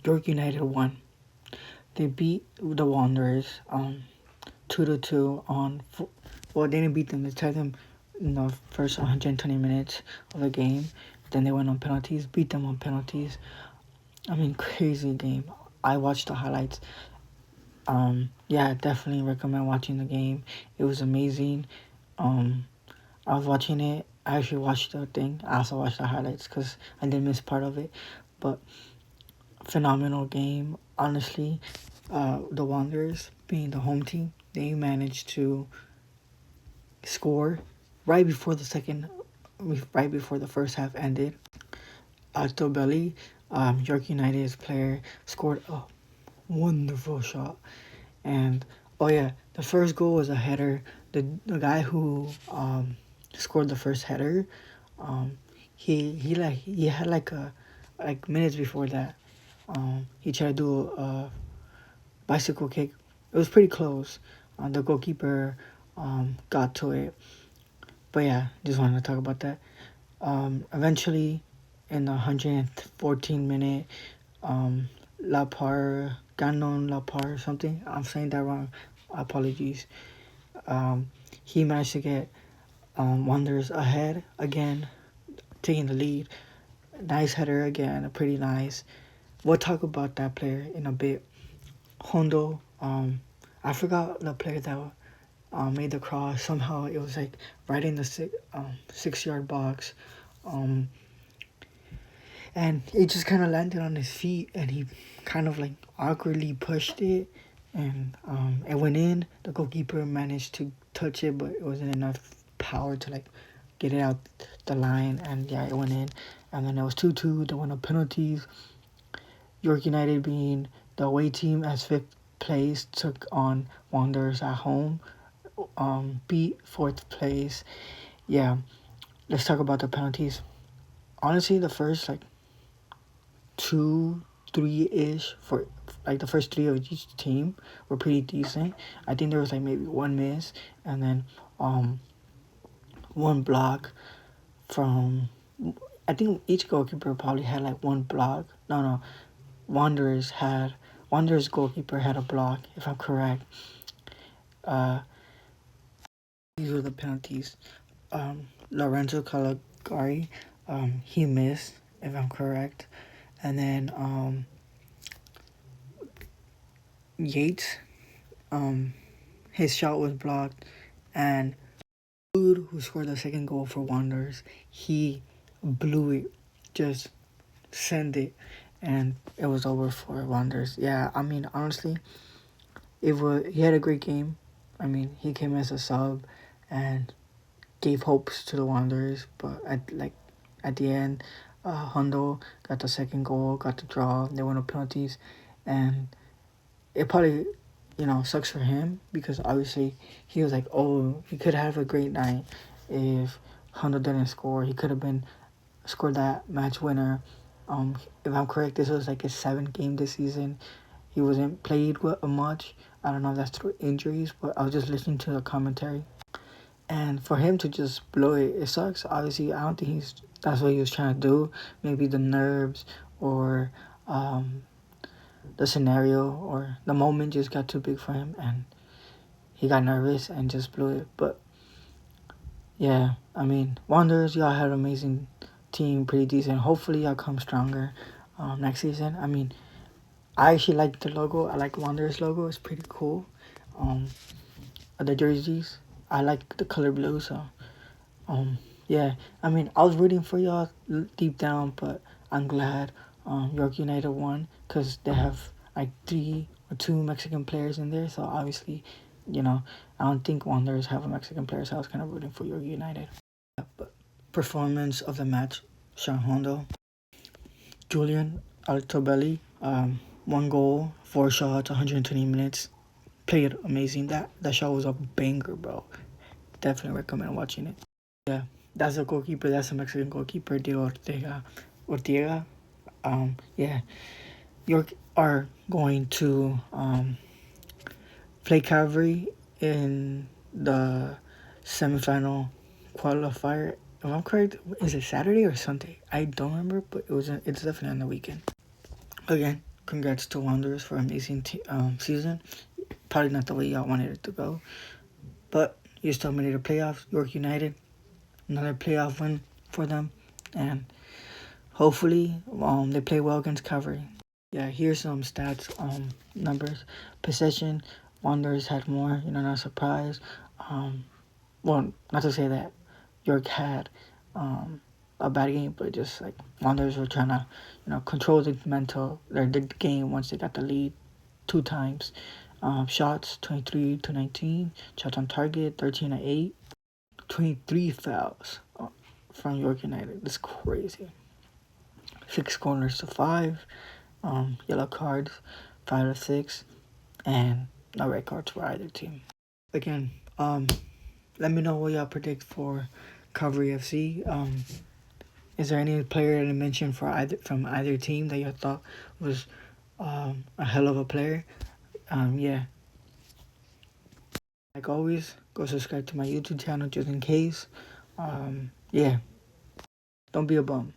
York United won. They beat the Wanderers 2-2 on. Well, they didn't beat them. They tied them in the first 120 minutes of the game. Then they went on penalties, beat them on penalties. I mean, crazy game. I watched the highlights. Yeah, definitely recommend watching the game. It was amazing. I was watching it. I actually watched the thing. I also watched the highlights because I did miss part of it. But phenomenal game. Honestly, the Wanderers, being the home team, they managed to score right before the first half ended. Altobelli, York United's player, scored a wonderful shot. And oh yeah, the first goal was a header. The guy who scored the first header, he had like minutes before that, he tried to do a bicycle kick. It was pretty close. The goalkeeper got to it. But yeah, just wanted to talk about that. Eventually, in the 114 minute, Ganon La Par something. I'm saying that wrong. Apologies. He managed to get Wanderers ahead again, taking the lead. Nice header again, pretty nice. We'll talk about that player in a bit. Hondo, I forgot the player that made the cross. Somehow it was like right in the 6-yard box. And it just kind of landed on his feet, and he kind of like awkwardly pushed it, and it went in. The goalkeeper managed to touch it, but it wasn't enough power to like get it out the line, and yeah, it went in. And then it was 2-2. They went on penalties. York United, being the away team as fifth place, took on Wanderers at home, beat fourth place. Yeah, let's talk about the penalties. Honestly, the first like 2-3-ish for like the first three of each team were pretty decent. I think there was like maybe one miss, and then one block from, I think each goalkeeper probably had like one block. No, Wanderers goalkeeper had a block, if I'm correct. These were the penalties. Lorenzo Caligari, he missed, if I'm correct. And then Yates, his shot was blocked, and dude who scored the second goal for Wanderers, he blew it, just sent it, and it was over for Wanderers. Yeah, I mean, honestly, he had a great game. I mean, he came as a sub and gave hopes to the Wanderers, but at the end, Hondo got the second goal, got the draw. They went to penalties, and it probably, sucks for him because obviously he was like, oh, he could have a great night if Hondo didn't score. He could have scored that match winner. If I'm correct, this was like his 7th game this season. He wasn't played much. I don't know if that's through injuries, but I was just listening to the commentary. And for him to just blow it, it sucks. Obviously, I don't think that's what he was trying to do. Maybe the nerves or the scenario or the moment just got too big for him, and he got nervous and just blew it. But yeah, I mean, Wanderers, y'all had an amazing team, pretty decent. Hopefully, y'all come stronger next season. I mean, I actually like the logo. I like Wanderers logo. It's pretty cool. The jerseys, I like the color blue. So, yeah. I mean, I was rooting for y'all deep down, but I'm glad York United won because they have like 3 or 2 Mexican players in there. So obviously, I don't think Wanderers have a Mexican player. So I was kind of rooting for York United. But performance of the match: Sean Hondo, Julian Altobelli, 1 goal, 4 shots, 120 minutes. Played amazing. That shot was a banger, bro. Definitely recommend watching it. Yeah, that's a goalkeeper. That's a Mexican goalkeeper, Diego Ortega. Yeah, York are going to play Calvary in the semifinal qualifier. If I'm correct, is it Saturday or Sunday? I don't remember, but it's definitely on the weekend. Again, congrats to Wanderers for an amazing season. Probably not the way y'all wanted it to go, but you still made it to playoffs. York United, another playoff win for them, and hopefully they play well against Calvary. Yeah, here's some stats, numbers. Possession, Wanderers had more, not a surprise. Well, not to say that York had a bad game, but just like Wanderers were trying to, control the game once they got the lead 2 times. Shots 23 to 19. Shots on target 13 to 8. 23 fouls from York United. That's crazy. 6 corners to 5. Yellow cards 5 to 6, and no red cards for either team. Again, let me know what y'all predict for Calvary FC. Is there any player that I mentioned from either team that you thought was a hell of a player? Yeah. Like always, go subscribe to my YouTube channel just in case. Yeah. Don't be a bum.